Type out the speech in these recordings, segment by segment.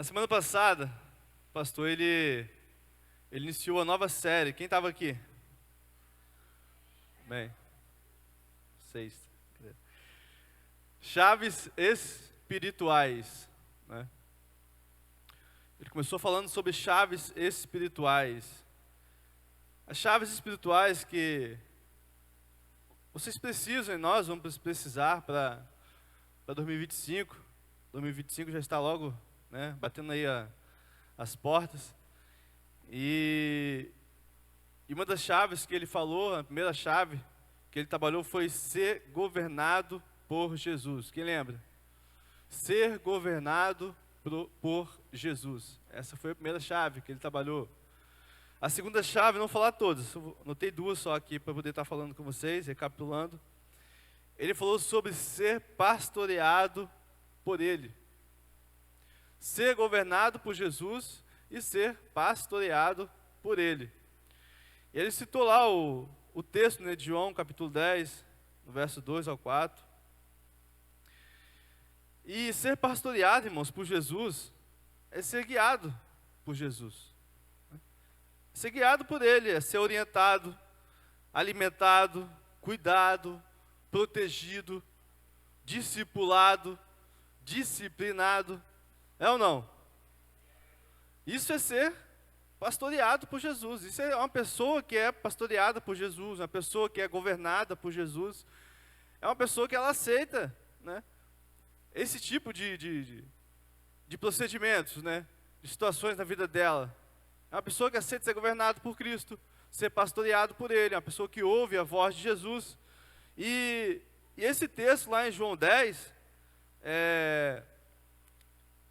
Na semana passada, o pastor ele iniciou a nova série. Quem estava aqui? Bem, 6. Chaves espirituais, né? Ele começou falando sobre chaves espirituais. As chaves espirituais que vocês precisam e nós vamos precisar para 2025. 2025 já está logo, né, batendo aí as portas. E uma das chaves que ele falou, a primeira chave que ele trabalhou foi ser governado por Jesus. Quem lembra? Ser governado por Jesus. Essa foi a primeira chave que ele trabalhou. A segunda chave, não vou falar todas, anotei duas só aqui para poder estar falando com vocês, recapitulando. Ele falou sobre ser pastoreado por Ele. Ser governado por Jesus e ser pastoreado por Ele. E ele citou lá o texto, né, de João, capítulo 10, no verso 2 ao 4. E ser pastoreado, irmãos, por Jesus, é ser guiado por Jesus. Ser guiado por Ele, é ser orientado, alimentado, cuidado, protegido, discipulado, disciplinado. É ou não? Isso é ser pastoreado por Jesus. Isso é uma pessoa que é pastoreada por Jesus, uma pessoa que é governada por Jesus. É uma pessoa que ela aceita, né, esse tipo de procedimentos, né, de situações na vida dela. É uma pessoa que aceita ser governado por Cristo, ser pastoreado por Ele, é uma pessoa que ouve a voz de Jesus. E esse texto lá em João 10,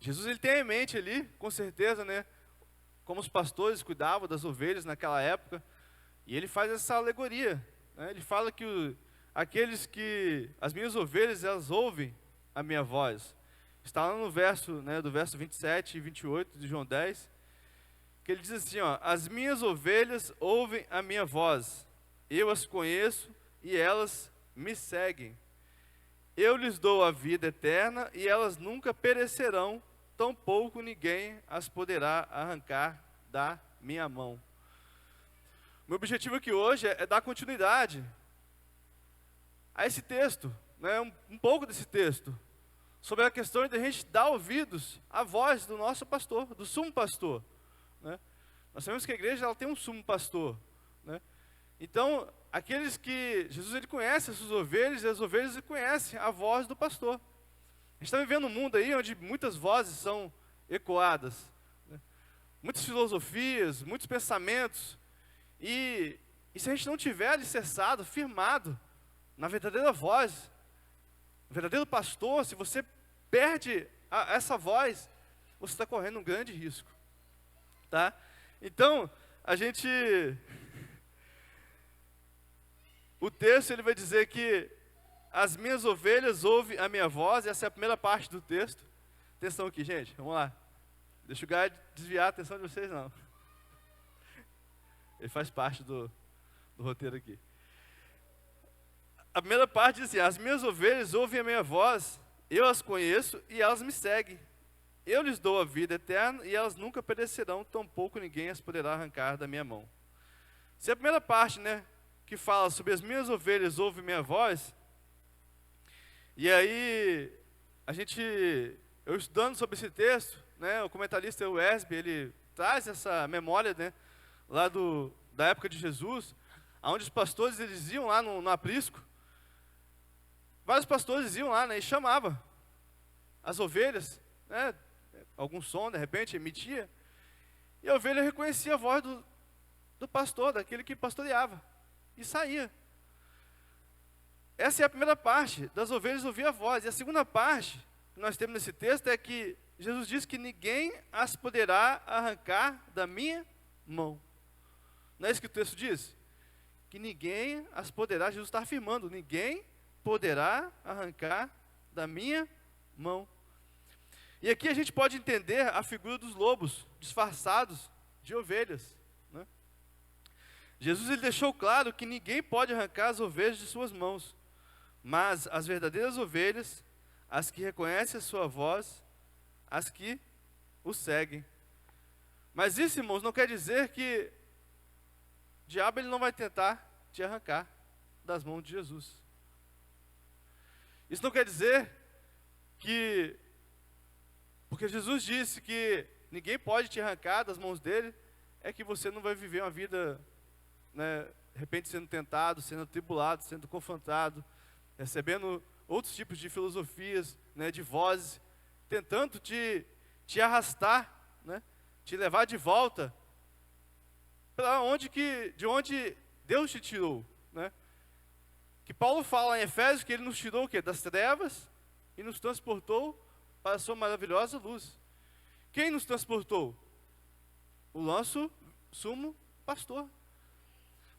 Jesus ele tem em mente ali, com certeza, né, como os pastores cuidavam das ovelhas naquela época, e ele faz essa alegoria, né, ele fala que as minhas ovelhas, elas ouvem a minha voz. Está lá no verso, né, do verso 27 e 28 de João 10, que ele diz assim, ó: as minhas ovelhas ouvem a minha voz, eu as conheço e elas me seguem. Eu lhes dou a vida eterna e elas nunca perecerão, tampouco ninguém as poderá arrancar da minha mão. Meu objetivo aqui hoje é dar continuidade a esse texto, né, um pouco desse texto, sobre a questão de a gente dar ouvidos à voz do nosso pastor, do sumo pastor, né? Nós sabemos que a igreja ela tem um sumo pastor, né? Então, aqueles que Jesus ele conhece as suas ovelhas, e as ovelhas conhecem a voz do pastor. A gente está vivendo um mundo aí onde muitas vozes são ecoadas, né? Muitas filosofias, muitos pensamentos, e se a gente não tiver alicerçado, firmado na verdadeira voz, o verdadeiro pastor, se você perde essa voz, você está correndo um grande risco, tá? Então, o texto ele vai dizer que as minhas ovelhas ouvem a minha voz. Essa é a primeira parte do texto. Atenção aqui, gente, vamos lá. Deixa o Gaio desviar a atenção de vocês, não. Ele faz parte do roteiro aqui. A primeira parte diz assim: as minhas ovelhas ouvem a minha voz, eu as conheço e elas me seguem. Eu lhes dou a vida eterna e elas nunca perecerão, tampouco ninguém as poderá arrancar da minha mão. Se a primeira parte, né, que fala sobre as minhas ovelhas ouvem minha voz, e aí eu estudando sobre esse texto, né, o comentarista Wesby, ele traz essa memória, né, lá da época de Jesus, onde os pastores eles iam lá no aprisco. Vários pastores iam lá, né, e chamavam as ovelhas, né, algum som de repente emitia, e a ovelha reconhecia a voz do pastor, daquele que pastoreava, e saía. Essa é a primeira parte, das ovelhas ouvir a voz. E a segunda parte que nós temos nesse texto é que Jesus diz que ninguém as poderá arrancar da minha mão. Não é isso que o texto diz? Que ninguém as poderá, Jesus está afirmando, ninguém poderá arrancar da minha mão. E aqui a gente pode entender a figura dos lobos disfarçados de ovelhas, né? Jesus ele deixou claro que ninguém pode arrancar as ovelhas de suas mãos, mas as verdadeiras ovelhas, as que reconhecem a sua voz, as que o seguem. Mas isso, irmãos, não quer dizer que o diabo ele não vai tentar te arrancar das mãos de Jesus. Isso não quer dizer que, porque Jesus disse que ninguém pode te arrancar das mãos dele, é que você não vai viver uma vida, né, de repente sendo tentado, sendo atribulado, sendo confrontado, recebendo outros tipos de filosofias, né, de vozes, tentando te arrastar, né, te levar de volta para de onde Deus te tirou, né? Que Paulo fala em Efésios que ele nos tirou o quê? Das trevas e nos transportou para a sua maravilhosa luz. Quem nos transportou? O nosso sumo pastor.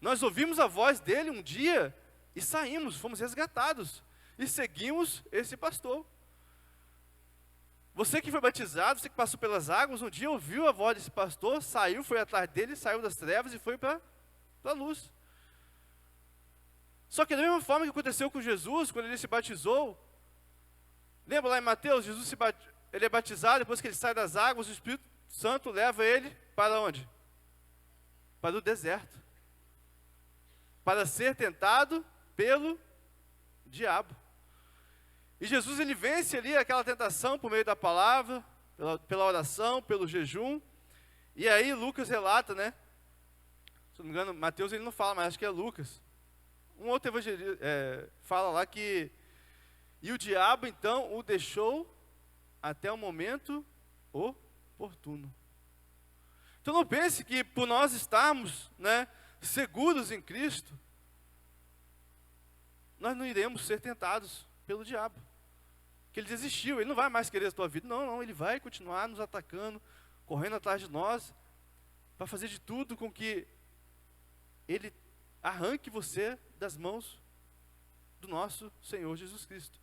Nós ouvimos a voz dele um dia e saímos, fomos resgatados e seguimos esse pastor. Você que foi batizado, você que passou pelas águas, um dia ouviu a voz desse pastor, saiu, foi atrás dele, saiu das trevas e foi para a luz. Só que da mesma forma que aconteceu com Jesus, quando ele se batizou, lembra lá em Mateus, Jesus ele é batizado, depois que ele sai das águas, o Espírito Santo leva ele para onde? Para o deserto. Para ser tentado pelo diabo. E Jesus ele vence ali aquela tentação por meio da palavra, pela oração, pelo jejum. E aí Lucas relata, né? Se não me engano, Mateus ele não fala, mas acho que é Lucas. Um outro evangelista fala lá que e o diabo então o deixou até o momento oportuno. Então não pense que por nós estarmos, né, seguros em Cristo, nós não iremos ser tentados pelo diabo. Que ele desistiu, ele não vai mais querer a tua vida. Não, ele vai continuar nos atacando, correndo atrás de nós, para fazer de tudo com que ele arranque você das mãos do nosso Senhor Jesus Cristo.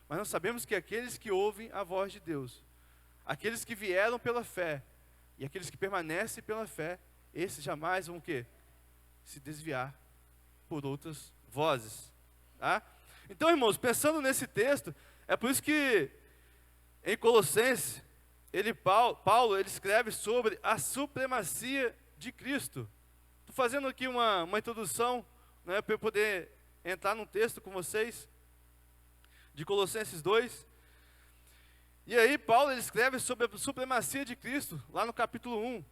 Mas nós sabemos que aqueles que ouvem a voz de Deus, aqueles que vieram pela fé, e aqueles que permanecem pela fé, esses jamais vão o quê? Se desviar por outras vozes. Tá? Então, irmãos, pensando nesse texto, é por isso que em Colossenses, Paulo ele escreve sobre a supremacia de Cristo. Estou fazendo aqui uma introdução, né, para eu poder entrar num texto com vocês, de Colossenses 2. E aí Paulo ele escreve sobre a supremacia de Cristo, lá no capítulo 1.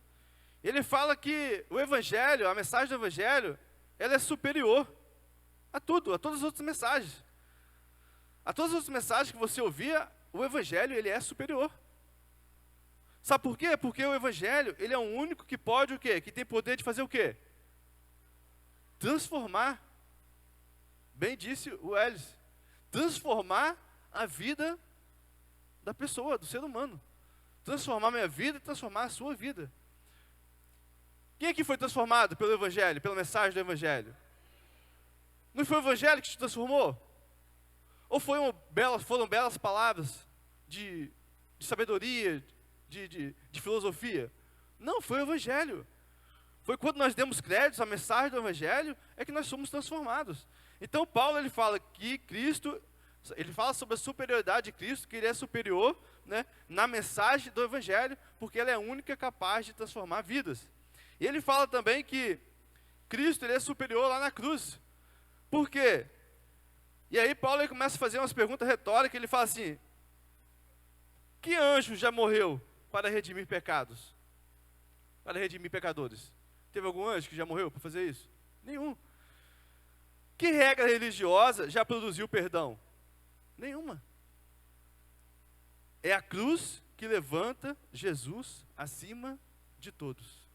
Ele fala que o Evangelho, a mensagem do Evangelho, ela é superior a tudo, a todas as outras mensagens. A todas as outras mensagens que você ouvia, o Evangelho ele é superior. Sabe por quê? Porque o Evangelho, ele é o único que pode o quê? Que tem poder de fazer o quê? Transformar. Bem disse o Elis. Transformar a vida da pessoa, do ser humano. Transformar a minha vida e transformar a sua vida. Quem é que foi transformado pelo Evangelho, pela mensagem do Evangelho? Não foi o Evangelho que te transformou? Ou foram belas palavras de sabedoria, de filosofia? Não, foi o Evangelho. Foi quando nós demos crédito à mensagem do Evangelho, é que nós somos transformados. Então Paulo ele fala que Cristo, ele fala sobre a superioridade de Cristo, que ele é superior, né, na mensagem do Evangelho, porque ela é a única capaz de transformar vidas. E ele fala também que Cristo ele é superior lá na cruz. Por quê? E aí Paulo ele começa a fazer umas perguntas retóricas, ele fala assim: que anjo já morreu para redimir pecados? Para redimir pecadores? Teve algum anjo que já morreu para fazer isso? Nenhum. Que regra religiosa já produziu perdão? Nenhuma. É a cruz que levanta Jesus acima de todos.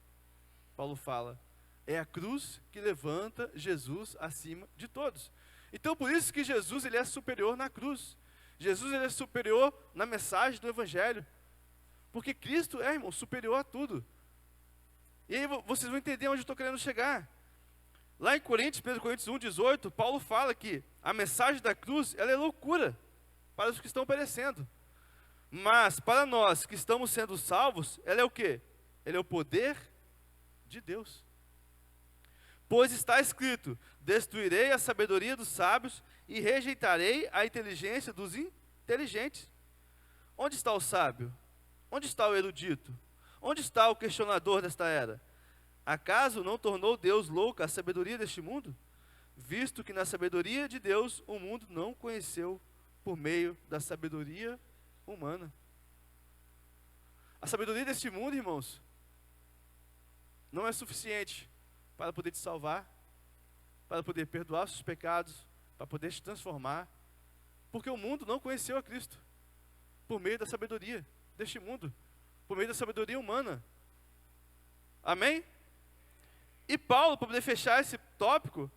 Paulo fala, é a cruz que levanta Jesus acima de todos. Então por isso que Jesus ele é superior na cruz. Jesus ele é superior na mensagem do Evangelho. Porque Cristo é, irmão, superior a tudo. E aí vocês vão entender onde eu estou querendo chegar. Lá em 1 Coríntios 1,18, Paulo fala que a mensagem da cruz ela é loucura para os que estão perecendo. Mas para nós que estamos sendo salvos, ela é o quê? Ela é o poder de Deus. Pois está escrito, destruirei a sabedoria dos sábios e rejeitarei a inteligência dos inteligentes. Onde está o sábio? Onde está o erudito? Onde está o questionador desta era? Acaso não tornou Deus louca a sabedoria deste mundo? Visto que na sabedoria de Deus o mundo não conheceu por meio da sabedoria humana. A sabedoria deste mundo, irmãos, não é suficiente para poder te salvar, para poder perdoar os seus pecados, para poder te transformar, porque o mundo não conheceu a Cristo por meio da sabedoria deste mundo, por meio da sabedoria humana. Amém? E Paulo, para poder fechar esse tópico,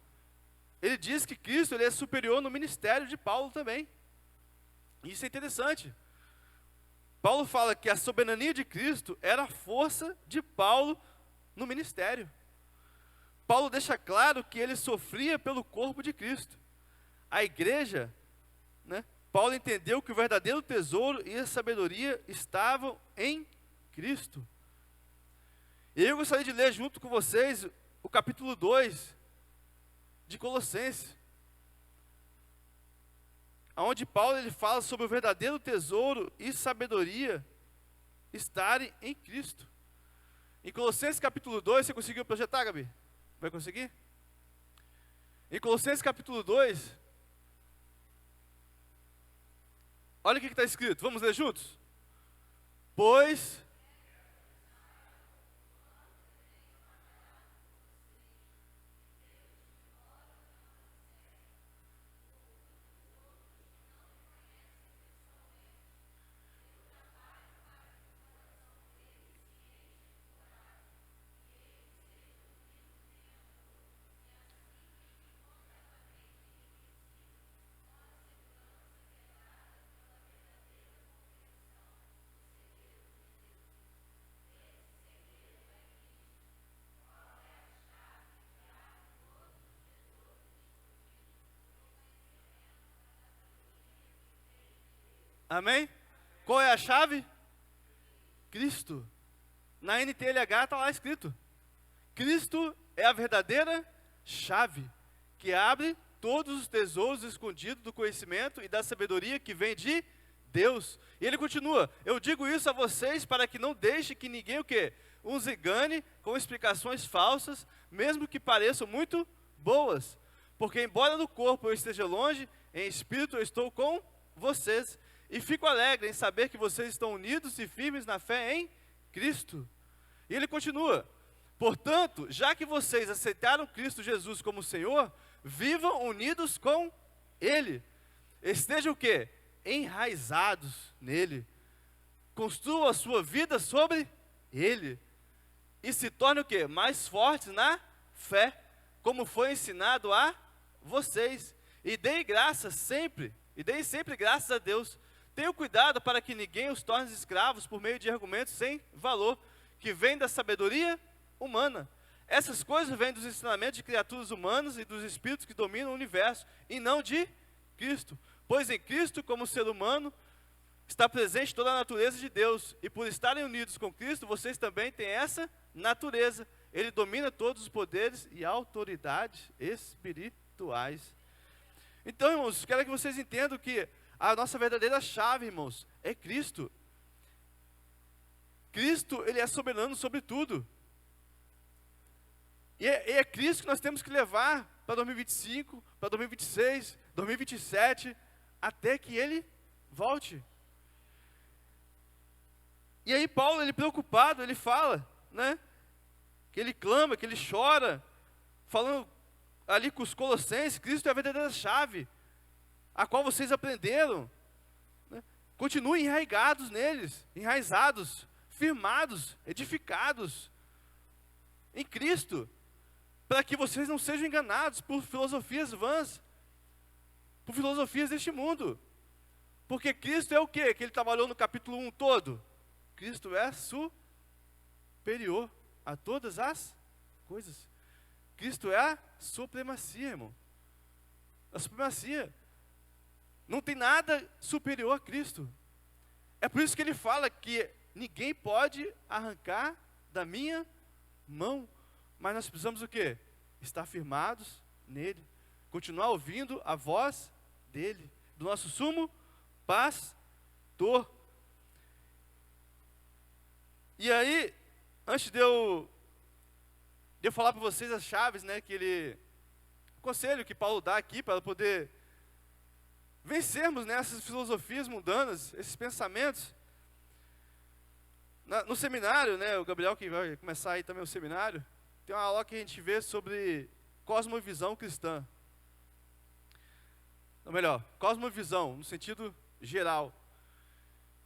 ele diz que Cristo ele é superior no ministério de Paulo também. Isso é interessante. Paulo fala que a soberania de Cristo era a força de Paulo no ministério. Paulo deixa claro que ele sofria pelo corpo de Cristo. A igreja, né? Paulo entendeu que o verdadeiro tesouro e a sabedoria estavam em Cristo. E eu gostaria de ler junto com vocês o capítulo 2 de Colossenses, onde Paulo ele fala sobre o verdadeiro tesouro e sabedoria estarem em Cristo. Em Colossenses capítulo 2, você conseguiu projetar, Gabi? Vai conseguir? Em Colossenses capítulo 2, olha o que está escrito, vamos ler juntos? Pois amém? Qual é a chave? Cristo. Na NTLH está lá escrito. Cristo é a verdadeira chave que abre todos os tesouros escondidos do conhecimento e da sabedoria que vem de Deus. E ele continua, eu digo isso a vocês para que não deixe que ninguém o quê? Os engane com explicações falsas, mesmo que pareçam muito boas. Porque embora no corpo eu esteja longe, em espírito eu estou com vocês. E fico alegre em saber que vocês estão unidos e firmes na fé em Cristo. E ele continua, portanto, já que vocês aceitaram Cristo Jesus como Senhor, vivam unidos com Ele. Estejam o quê? Enraizados nele. Construam a sua vida sobre Ele. E se tornem o quê? Mais fortes na fé, como foi ensinado a vocês. E deem sempre graças a Deus. Tenham cuidado para que ninguém os torne escravos por meio de argumentos sem valor, que vêm da sabedoria humana. Essas coisas vêm dos ensinamentos de criaturas humanas e dos espíritos que dominam o universo, e não de Cristo. Pois em Cristo, como ser humano, está presente toda a natureza de Deus, e por estarem unidos com Cristo, vocês também têm essa natureza. Ele domina todos os poderes e autoridades espirituais. Então, irmãos, quero que vocês entendam que a nossa verdadeira chave, irmãos, é Cristo. Cristo, Ele é soberano sobre tudo. E é Cristo que nós temos que levar para 2025, para 2026, 2027, até que Ele volte. E aí Paulo, ele preocupado, ele fala, né, que ele clama, que ele chora, falando ali com os colossenses, Cristo é a verdadeira chave, a qual vocês aprenderam, né? Continuem enraizados, firmados, edificados em Cristo, para que vocês não sejam enganados por filosofias vãs, por filosofias deste mundo, porque Cristo é o quê? Que ele trabalhou no capítulo 1 todo. Cristo é superior a todas as coisas. Cristo é a supremacia, irmão. A supremacia. Não tem nada superior a Cristo. É por isso que ele fala que ninguém pode arrancar da minha mão. Mas nós precisamos o quê? Estar firmados nele. Continuar ouvindo a voz dele, do nosso sumo pastor. E aí, antes de eu falar para vocês as chaves, né, o conselho que Paulo dá aqui para poder vencermos nessas filosofias mundanas, esses pensamentos. No seminário, né, o Gabriel que vai começar aí também o seminário, tem uma aula que a gente vê sobre cosmovisão cristã. Ou melhor, cosmovisão, no sentido geral.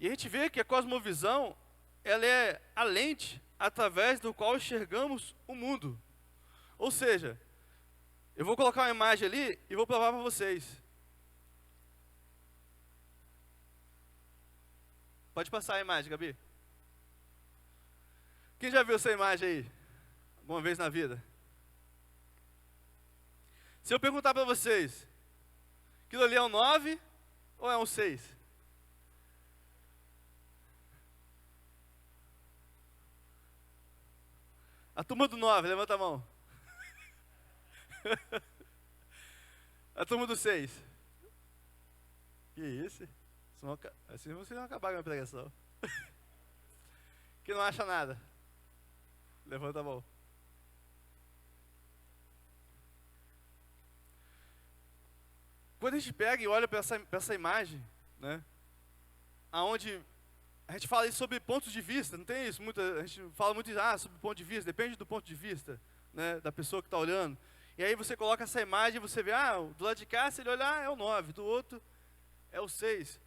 E a gente vê que a cosmovisão, ela é a lente através do qual enxergamos o mundo. Ou seja, eu vou colocar uma imagem ali e vou provar para vocês. Pode passar a imagem, Gabi. Quem já viu essa imagem aí? Alguma vez na vida? Se eu perguntar para vocês, aquilo ali é um 9 ou é um 6? A turma do 9, levanta a mão. A turma do 6. Que isso? Assim vocês vão acabar com a minha pregação. Que não acha nada. Levanta a mão. Quando a gente pega e olha para essa imagem, né, aonde a gente fala isso sobre pontos de vista, não tem isso? A gente fala muito sobre ponto de vista, depende do ponto de vista, né, da pessoa que está olhando. E aí você coloca essa imagem e você vê, do lado de cá, se ele olhar, é o 9, do outro é o 6.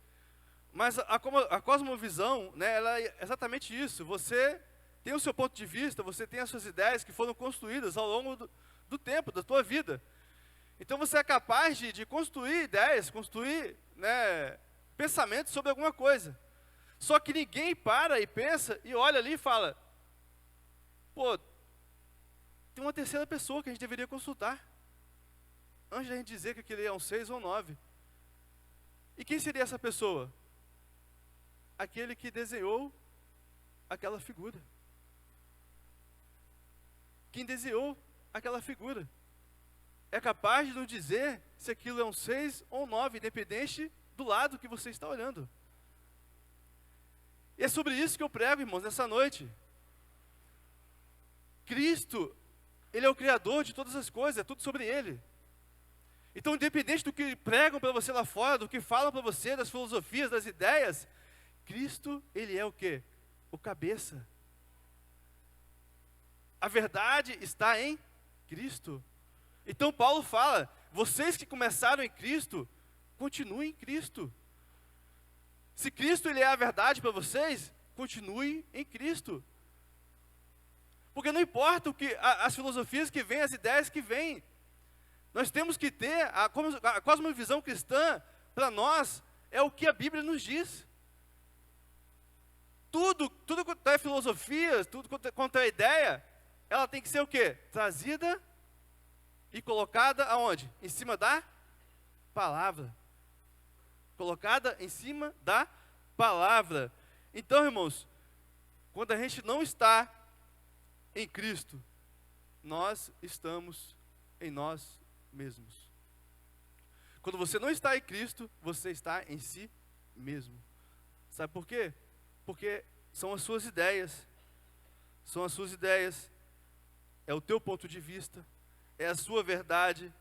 Mas a cosmovisão, né, ela é exatamente isso. Você tem o seu ponto de vista, você tem as suas ideias que foram construídas ao longo do tempo, da tua vida. Então você é capaz de construir ideias, construir, né, pensamentos sobre alguma coisa. Só que ninguém para e pensa e olha ali e fala, pô, tem uma terceira pessoa que a gente deveria consultar, antes da gente dizer que aquele é um 6 ou um 9. E quem seria essa pessoa? Aquele que desenhou aquela figura. Quem desenhou aquela figura é capaz de nos dizer se aquilo é um 6 ou um 9, independente do lado que você está olhando. E é sobre isso que eu prego, irmãos, nessa noite. Cristo, Ele é o Criador de todas as coisas, é tudo sobre Ele. Então, independente do que pregam para você lá fora, do que falam para você, das filosofias, das ideias, Cristo, Ele é o quê? O cabeça. A verdade está em Cristo. Então Paulo fala, vocês que começaram em Cristo, continuem em Cristo. Se Cristo Ele é a verdade para vocês, continue em Cristo. Porque não importa as filosofias que vêm, as ideias que vêm. Nós temos que ter, a cosmovisão cristã, para nós, é o que a Bíblia nos diz. Tudo quanto é filosofia, tudo quanto é ideia, ela tem que ser o quê? Trazida e colocada aonde? Em cima da palavra. Colocada em cima da palavra. Então, irmãos, quando a gente não está em Cristo, nós estamos em nós mesmos. Quando você não está em Cristo, você está em si mesmo. Sabe por quê? Porque são as suas ideias. São as suas ideias. É o teu ponto de vista. É a sua verdade.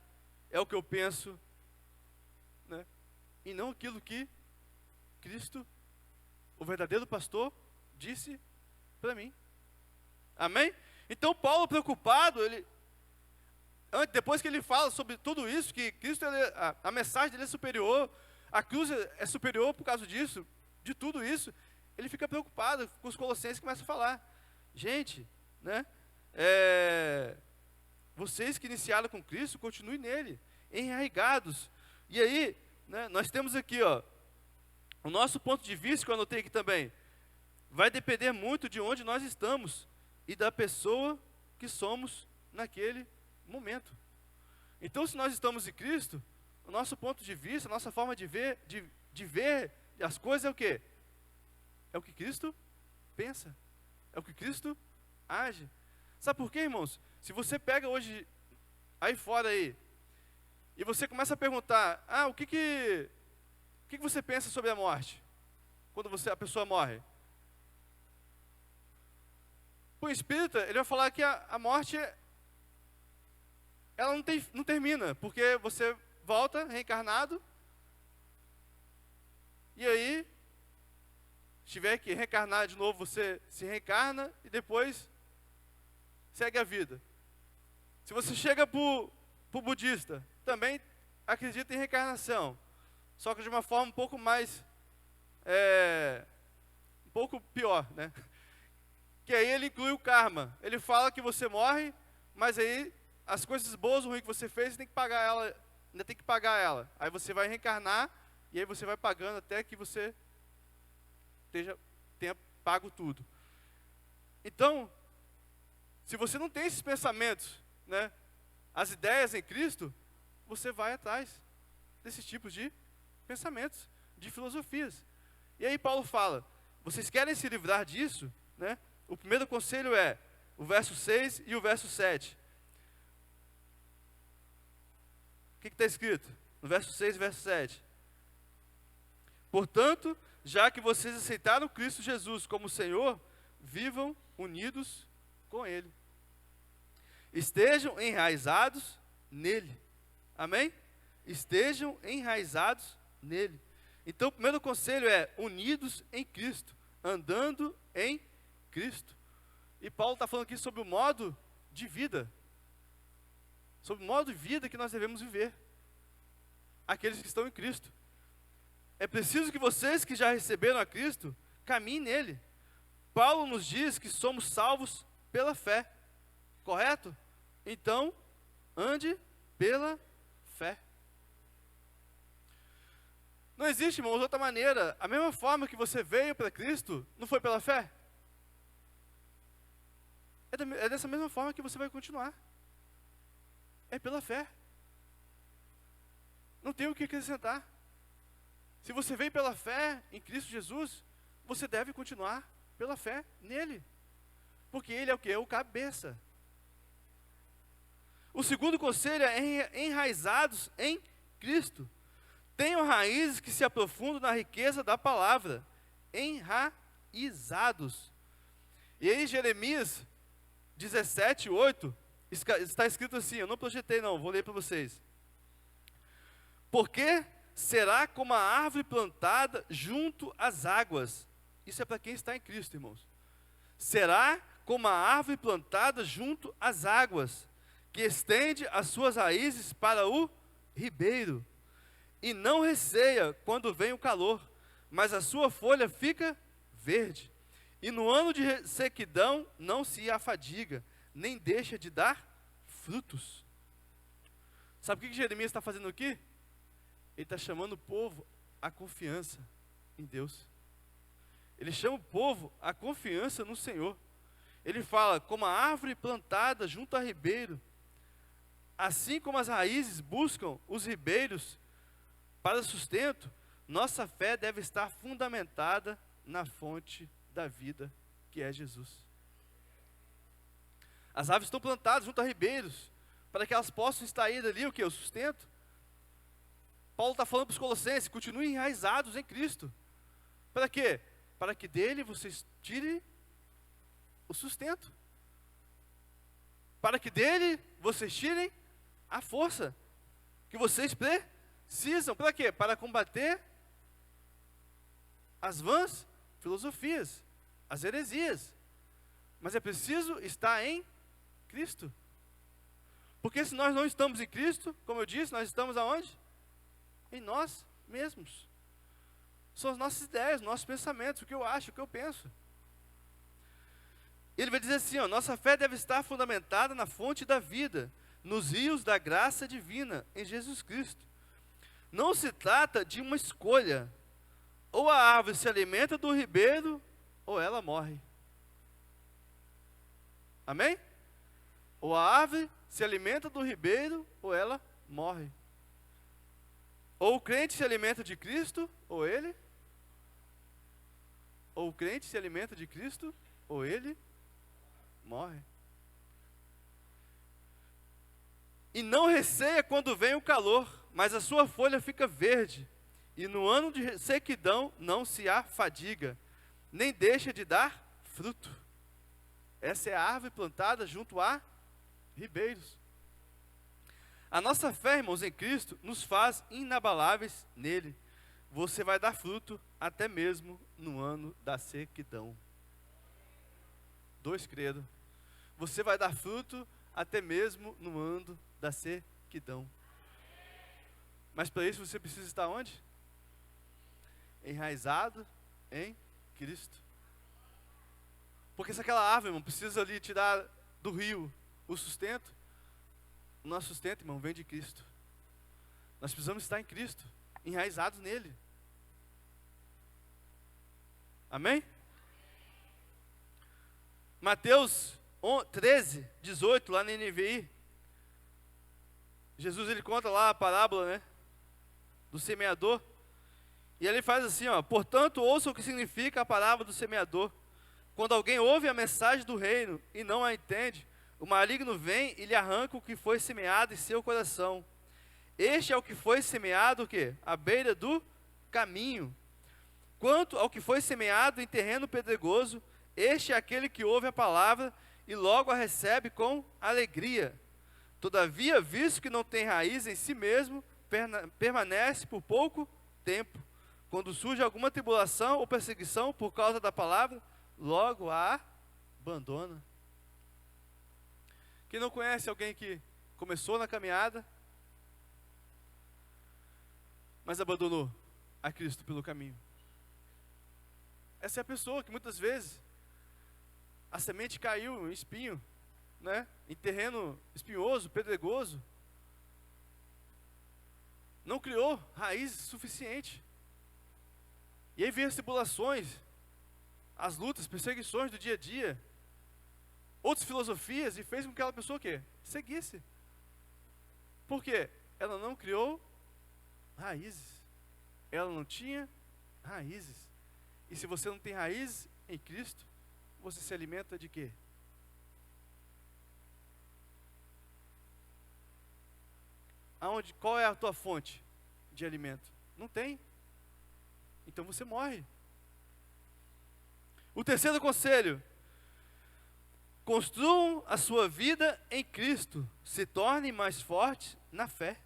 É o que eu penso. Né? E não aquilo que Cristo, o verdadeiro pastor, disse para mim. Amém? Então Paulo, preocupado, depois que ele fala sobre tudo isso, que Cristo, a mensagem dele é superior, a cruz é superior por causa disso, de tudo isso, ele fica preocupado com os colossenses e começa a falar, gente, né, vocês que iniciaram com Cristo, continuem nele, enraigados. E aí, né, nós temos aqui, o nosso ponto de vista, que eu anotei aqui também, vai depender muito de onde nós estamos e da pessoa que somos naquele momento. Então, se nós estamos em Cristo, o nosso ponto de vista, a nossa forma de ver, de ver as coisas é o quê? É o que Cristo pensa. É o que Cristo age. Sabe por quê, irmãos? Se você pega hoje, aí fora aí, e você começa a perguntar, o que você pensa sobre a morte? Quando a pessoa morre? para o espírita, ele vai falar que a morte, ela não termina, porque você volta reencarnado, e aí, se tiver que reencarnar de novo, você se reencarna e depois segue a vida. Se você chega para o budista, também acredita em reencarnação, só que de uma forma um pouco mais, um pouco pior, né? Que aí ele inclui o karma. Ele fala que você morre, mas aí as coisas boas ou ruins que você fez, você tem que pagar ela, ainda tem que pagar ela. Aí você vai reencarnar, e aí você vai pagando até que você tenha pago tudo. Então, se você não tem esses pensamentos, né, as ideias em Cristo, você vai atrás desses tipos de pensamentos, de filosofias. E aí Paulo fala, vocês querem se livrar disso, né? O primeiro conselho é o verso 6 e o verso 7. O que está escrito? No verso 6 e verso 7. Portanto, já que vocês aceitaram Cristo Jesus como Senhor, vivam unidos com Ele. Estejam enraizados nele. Amém? Estejam enraizados nele. Então, o primeiro conselho é unidos em Cristo, andando em Cristo. E Paulo está falando aqui sobre o modo de vida. Sobre o modo de vida que nós devemos viver. Aqueles que estão em Cristo. É preciso que vocês que já receberam a Cristo, caminhem nele. Paulo nos diz que somos salvos pela fé. Correto? Então, ande pela fé. Não existe, irmãos, outra maneira. A mesma forma que você veio para Cristo, não foi pela fé? É dessa mesma forma que você vai continuar. É pela fé. Não tem o que acrescentar. Se você veio pela fé em Cristo Jesus, você deve continuar pela fé nele. Porque ele é o quê? É o cabeça. O segundo conselho é enraizados em Cristo. Tenham raízes que se aprofundam na riqueza da palavra. Enraizados. E aí Jeremias 17:8 está escrito assim, eu não projetei não, vou ler para vocês. Porque será como a árvore plantada junto às águas. Isso é para quem está em Cristo, irmãos. Será como a árvore plantada junto às águas, que estende as suas raízes para o ribeiro, e não receia quando vem o calor, mas a sua folha fica verde. E no ano de sequidão não se afadiga, nem deixa de dar frutos. Sabe o que Jeremias está fazendo aqui? Ele está chamando o povo à confiança em Deus. Ele chama o povo à confiança no Senhor. Ele fala, como a árvore plantada junto a ribeiro, assim como as raízes buscam os ribeiros para sustento, nossa fé deve estar fundamentada na fonte da vida, que é Jesus. As árvores estão plantadas junto a ribeiros, para que elas possam extrair ali o que? O sustento. Paulo está falando para os colossenses, continuem enraizados em Cristo. Para quê? Para que dele vocês tirem o sustento. Para que dele vocês tirem a força que vocês precisam. Para quê? Para combater as vãs filosofias, as heresias. Mas é preciso estar em Cristo. Porque se nós não estamos em Cristo, como eu disse, nós estamos aonde? Em nós mesmos. São as nossas ideias, nossos pensamentos, o que eu acho, o que eu penso. Ele vai dizer assim, ó, nossa fé deve estar fundamentada na fonte da vida, nos rios da graça divina, em Jesus Cristo. Não se trata de uma escolha. Ou a árvore se alimenta do ribeiro, ou ela morre. Amém? Ou a árvore se alimenta do ribeiro, ou ela morre. Ou o crente se alimenta de Cristo, ou ele. Ou o crente se alimenta de Cristo, ou ele morre. E não receia quando vem o calor, mas a sua folha fica verde. E no ano de sequidão não se afadiga, nem deixa de dar fruto. Essa é a árvore plantada junto a ribeiros. A nossa fé, irmãos, em Cristo, nos faz inabaláveis nele. Você vai dar fruto até mesmo no ano da sequidão. 2 credo. Você vai dar fruto até mesmo no ano da sequidão. Mas para isso você precisa estar onde? Enraizado em Cristo. Porque se aquela árvore, irmão, precisa ali tirar do rio o sustento, o nosso sustento, irmão, vem de Cristo. Nós precisamos estar em Cristo, enraizados nele. Amém? Mateus 13, 18, lá na NVI, Jesus ele conta lá a parábola, né, do semeador. E ele faz assim, ó: portanto, ouça o que significa a parábola do semeador. Quando alguém ouve a mensagem do reino e não a entende, o maligno vem e lhe arranca o que foi semeado em seu coração. Este é o que foi semeado, o quê? À beira do caminho. Quanto ao que foi semeado em terreno pedregoso, este é aquele que ouve a palavra e logo a recebe com alegria. Todavia, visto que não tem raiz em si mesmo, permanece por pouco tempo. Quando surge alguma tribulação ou perseguição por causa da palavra, logo a abandona. Quem não conhece alguém que começou na caminhada, mas abandonou a Cristo pelo caminho? Essa é a pessoa que muitas vezes a semente caiu em espinho, né? Em terreno espinhoso, pedregoso. Não criou raiz suficiente. E aí vem as tribulações, as lutas, perseguições do dia a dia, outras filosofias, e fez com que aquela pessoa o quê? Seguisse. Por quê? Ela não criou raízes. Ela não tinha raízes. E se você não tem raízes em Cristo, você se alimenta de quê? Qual é a tua fonte de alimento? Não tem. Então você morre. O terceiro conselho: construam a sua vida em Cristo, se tornem mais fortes na fé,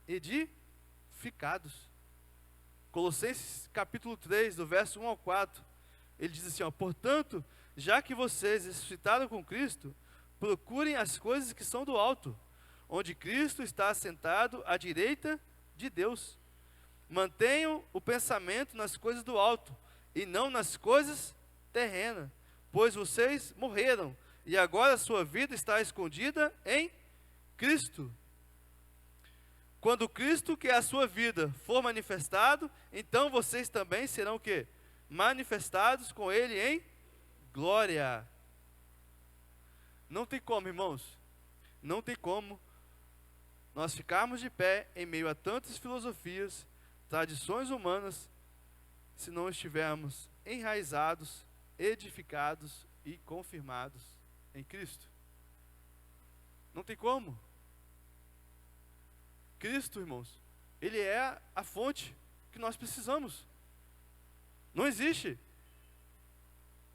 edificados. Colossenses capítulo 3, do verso 1 ao 4, ele diz assim, ó: portanto, já que vocês ressuscitaram com Cristo, procurem as coisas que são do alto, onde Cristo está assentado à direita de Deus. Mantenham o pensamento nas coisas do alto, e não nas coisas terrenas, pois vocês morreram, e agora a sua vida está escondida em Cristo. Quando Cristo, que é a sua vida, for manifestado, então vocês também serão o quê? Manifestados com Ele em glória. Não tem como, irmãos, não tem como nós ficarmos de pé em meio a tantas filosofias, tradições humanas, se não estivermos enraizados, edificados e confirmados em Cristo. Não tem como. Cristo, irmãos, Ele é a fonte que nós precisamos. Não existe.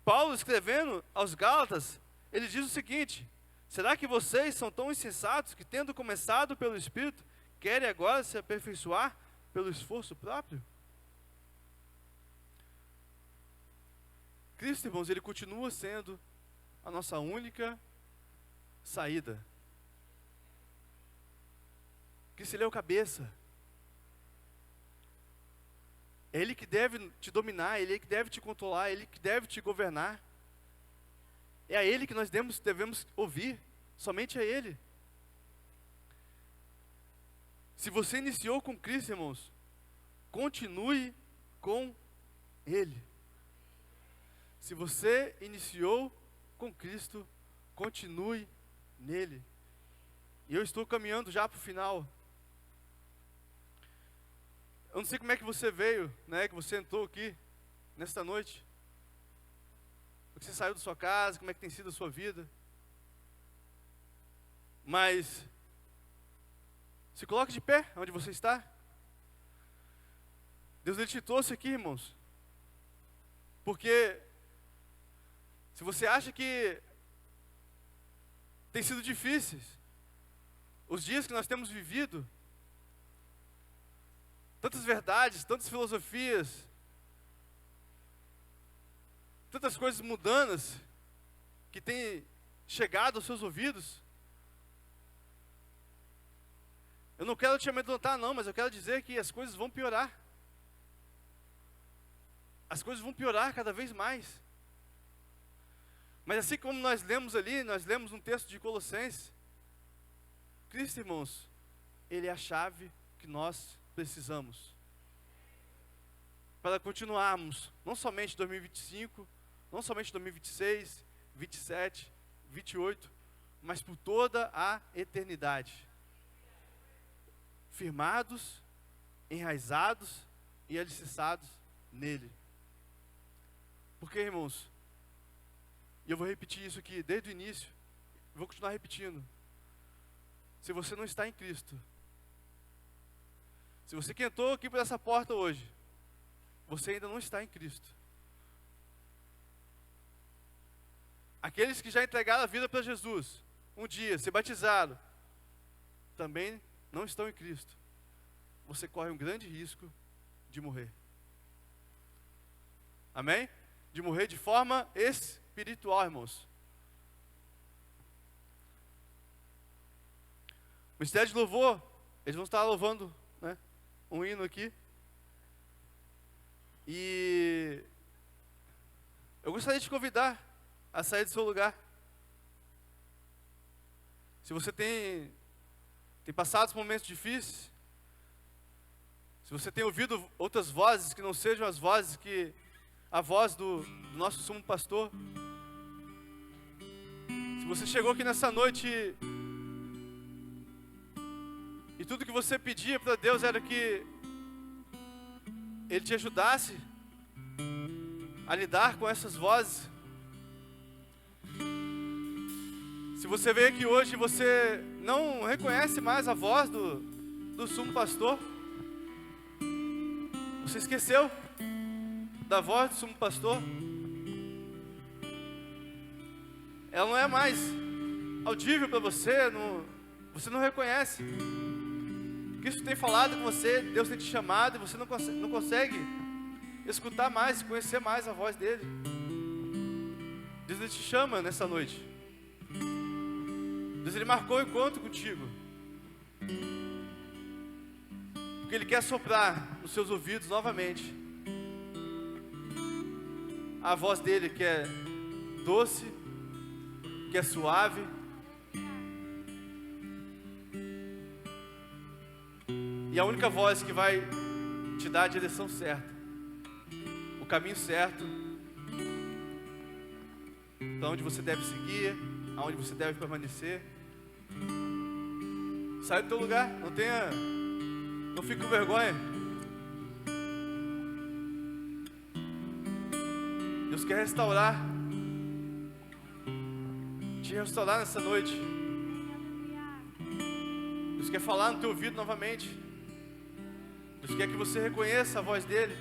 Paulo, escrevendo aos Gálatas, ele diz o seguinte: será que vocês são tão insensatos que, tendo começado pelo Espírito, querem agora se aperfeiçoar pelo esforço próprio? Cristo, irmãos, Ele continua sendo a nossa única saída. Cristo, Ele é o cabeça. É Ele que deve te dominar, é Ele que deve te controlar, é Ele que deve te governar. É a Ele que nós devemos ouvir, somente a Ele. Se você iniciou com Cristo, irmãos, continue com Ele. Se você iniciou com Cristo, continue nele. E eu estou caminhando já para o final. Eu não sei como é que você veio, né, que você entrou aqui nesta noite. Como que você saiu da sua casa, como é que tem sido a sua vida. Mas se coloque de pé onde você está. Deus, Ele te trouxe aqui, irmãos, porque se você acha que Tem sido difíceis. Os dias que nós temos vivido, tantas verdades, tantas filosofias, tantas coisas mundanas que têm chegado aos seus ouvidos. Eu não quero te amedrontar não, mas eu quero dizer que as coisas vão piorar. As coisas vão piorar cada vez mais. Mas assim como nós lemos ali, nós lemos um texto de Colossenses, Cristo, irmãos, Ele é a chave que nós precisamos para continuarmos, não somente 2025, não somente 2026, 27, 28, mas por toda a eternidade. Firmados, enraizados e alicerçados nele. Porque, irmãos, e eu vou repetir isso aqui desde o início, vou continuar repetindo. Se você não está em Cristo, se você que entrou aqui por essa porta hoje, você ainda não está em Cristo. Aqueles que já entregaram a vida para Jesus, um dia se batizaram, também não estão em Cristo. Você corre um grande risco de morrer. Amém? De morrer de forma espiritual, irmãos. O Ministério de Louvor, eles vão estar louvando, né, um hino aqui. E eu gostaria de te convidar a sair do seu lugar. Se você tem passado momentos difíceis, se você tem ouvido outras vozes que não sejam as vozes que a voz do nosso sumo pastor, se você chegou aqui nessa noite e tudo que você pedia para Deus era que Ele te ajudasse a lidar com essas vozes. Se você veio aqui hoje e você não reconhece mais a voz do sumo pastor, você esqueceu da voz do sumo pastor, ela não é mais audível para você, você não reconhece. Cristo tem falado com você, Deus tem te chamado e você não consegue escutar mais, conhecer mais a voz dele. Deus, Ele te chama nessa noite. Deus, Ele marcou o encontro contigo, porque Ele quer soprar nos seus ouvidos novamente a voz dele, que é doce, que é suave, e a única voz que vai te dar a direção certa, o caminho certo, para onde você deve seguir, aonde você deve permanecer. Sai do teu lugar, não fique com vergonha. Deus quer te restaurar nessa noite. Deus quer falar no teu ouvido novamente. Deus quer que você reconheça a voz dele.